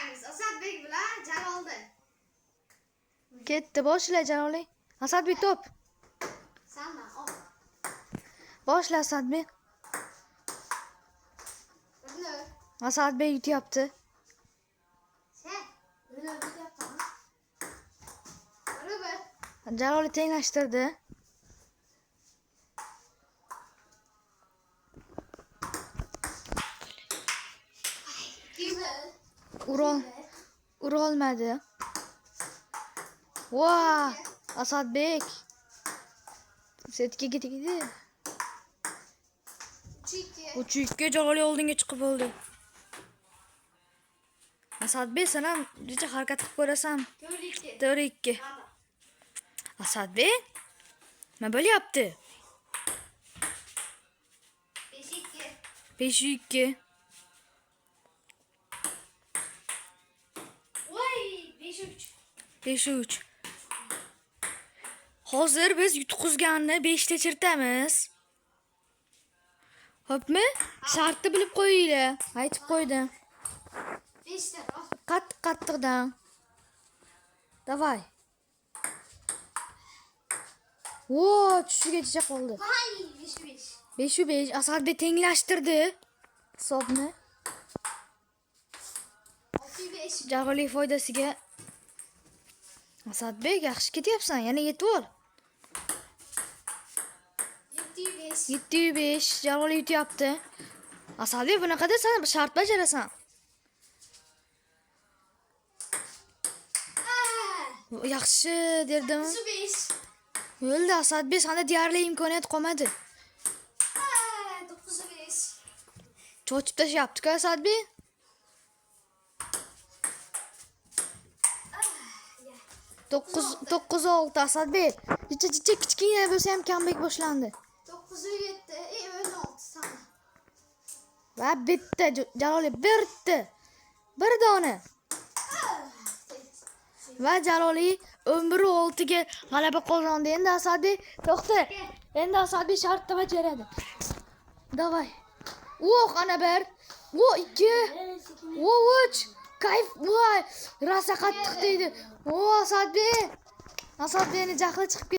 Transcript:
o'ynaymiz. Asadbek bilan Jalolda. Ketdi, boshla Jaloliy. Asadbek to'p. Sandan ol. Boshla Asadbek. Asadbek yutyapti. Sen buni yutyapsanmi? Jaloliy tenglashtirdi. Ura olmadi. Voa! Asadbek. Setga ketdi. 3-2 Jaloliy oldinga chiqib oldi. Asadbek sen ham necha harakat qilib ko'rasan? 4-2. Asadbek nima bo'lyapti? 5-2. Voy, 5-3. 5-3. Hozir biz yutqizganni 5 ta chertamiz. Xo'pmi? Shartni bilib qo'yinglar. Aytib qo'ydim. 5 ta. Qattiq-qattiqdan. Davay. Voy, tushigacha qoldi. Voy, 5-5. 5-5. Asadbek tenglashtirdi hisobni. 6-5. Jaloliy foydasiga. Asadbek yaxshi ketyapsan. Yana yetib ol. 7-5. 7-5. Jaloliy yutyapti. Asadbek bunaqada sen shart bajarasan. Yaxshi derdim. 9-5. O'ldi Asadbek, senda deyarli imkoniyat qolmadi. 9-5. Cho'chib tashyapti-ku Asadbek. 9-6 Asadbek. Jicha kichkina bo'lsa ham comeback boshlandi. 9-7. 16 sana. Va bitta Jaloliy birdi. Bir dona. Va Jaloliy 11-6 ga g'alaba qozondi. Endi Asadbek to'xta. Endi Asadbek shartni bajaradi. Davay. Ana bir. 2. 3. Kayf. Voy, rosa qattiq deydi. Asadbek. Asadbekning jahli chiqib